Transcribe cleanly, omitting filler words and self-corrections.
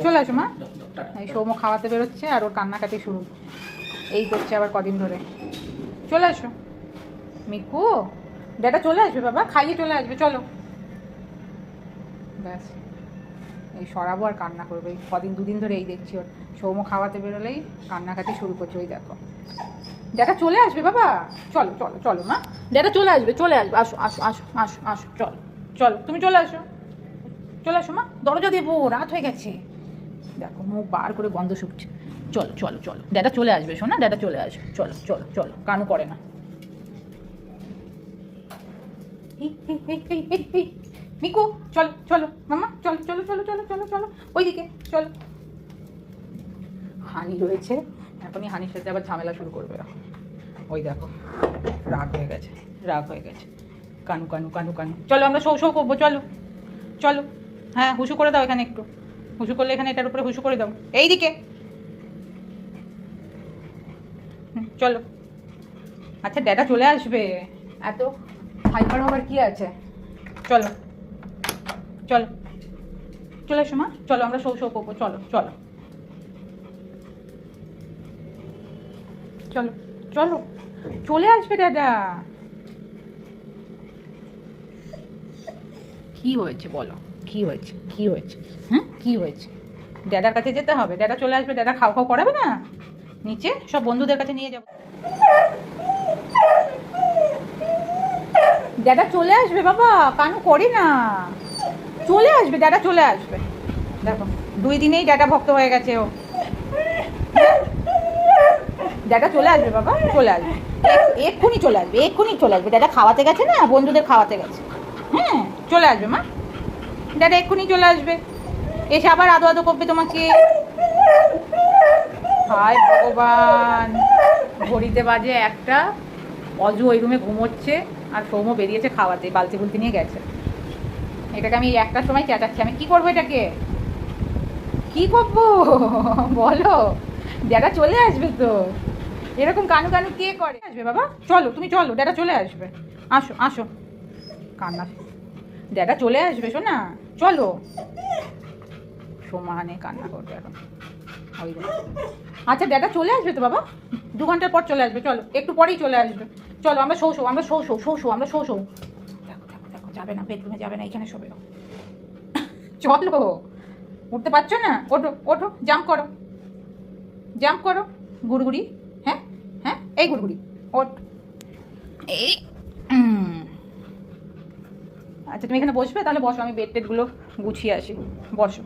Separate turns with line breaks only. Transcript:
চলে আসো মা। এই সৌম্য খাওয়াতে বেরোচ্ছে আর ওর কান্নাকাটি শুরু এই করছে আবার কদিন ধরে। চলে আসো মিকু, ড্যাডা চলে আসবে বাবা, খাইয়ে চলে আসবে, চলো। ব্যাস এই সরাবো আর কান্না করবে, এই কদিন দুদিন ধরে এই দেখছি ওর। সৌম্য খাওয়াতে বেরোলেই কান্নাকাটি শুরু করছে, ওই দেখো। ড্যাডা চলে আসবে বাবা, চলো চলো চলো মা, ড্যাডা চলে আসবে, চলে আসবে, আসো আসো আসো আসো আসো, চলো চলো তুমি চলে আসো, চলে আসো মা, দরজা দেবো, রাত হয়ে গেছে। দেখো মুখ বার করে গন্ধ শুকছে। চলো চলো চলো, ড্যাডা চলে আসবে, শোনা, ড্যাডা চলে আসবে, চলো চলো চলো, কানু করে না। মিকু চলো চলো মামা, চলো চলো চলো চলো চলো চলো ওইদিকে চলো। হানি রয়েছে, এখনই হানির সাথে আবার ঝামেলা শুরু করবে। ওই দেখো রাগ হয়ে গেছে, রাগ হয়ে গেছে। কানু কানু কানু কানু, চলো আমরা শো শো করবো, চলো চলো। হ্যাঁ হুসু করে দাও এখানে, একটু হুসু করলে এখানে এটার উপরে হুসু করে দাও, এইদিকে। চলো। আচ্ছা ড্যাডা চলে আসবে, এত হাইপার হবার কি আছে, চলো চলো চলে এসো মা, চলো আমরা শো শো করবো, চলো চলো চলো চলো, চলে আসবে দাদা। কি হয়েছে বলো, কি হয়েছে, কি হয়েছে, হ্যাঁ কি হয়েছে? ড্যাডার কাছে যেতে হবে, ড্যাডা চলে আসবে, ড্যাডা খাও খাও করাবে না, নিচে সব বন্ধুদের কাছে নিয়ে যাবো। ড্যাডা চলে আসবে বাবা, কানু করি না, চলে আসবে ড্যাডা, চলে আসবে। দেখো 2 দিনেই ড্যাডা ভক্ত হয়ে গেছে ও। ড্যাডা চলে আসবে বাবা, চলে আসবে, এক্ষুনি চলে আসবে, এক্ষুনি চলে আসবে। ড্যাডা খাওয়াতে গেছে না, বন্ধুদের খাওয়াতে গেছে। হ্যাঁ চলে আসবে মা, ড্যাডা এক্ষুনি চলে আসবে, এসে আবার আদো আদো করবে তোমাকে। হায় ভগবান, ঘড়িতে বাজে 1টা, অজু ওই রুমে ঘুমোচ্ছে আর সৌম্য বেরিয়েছে খাওয়াতে, বালতি বুলতি নিয়ে গেছে। এটাকে আমি 1টার সময় চেঁচাচ্ছি, আমি কি করবো এটাকে, কি করবো বলো? ড্যাডা চলে আসবে তো, এরকম কানু কানু কে করে? আসবে বাবা, চলো তুমি চলো, ড্যাডা চলে আসবে, আসো আসো। কান্না, ড্যাডা চলে আসবে শোনা, চলো। সমানে কান্না করবে এখন, ওই দেখো। আচ্ছা ড্যাডা চলে আসবে তো বাবা, 2 ঘন্টার পর চলে আসবে, চলো একটু পরেই চলে আসবে, চলো আমরা শো শো, আমরা শো শো শো শো, আমরা শো শো। দেখো দেখো দেখো, যাবে না বেডরুমে, যাবে না, এখানে শোবে। চলো, উঠতে পারছো না, ওঠো ওঠো, জাম্প করো, জাম্প করো, গুড়গুড়ি। হ্যাঁ হ্যাঁ এই গুড়গুড়ি, ওঠ, এই। আচ্ছা তুমি এখানে বসবে, তাহলে বসো, আমি বেড টেডগুলো গুছিয়ে আসি, বসো।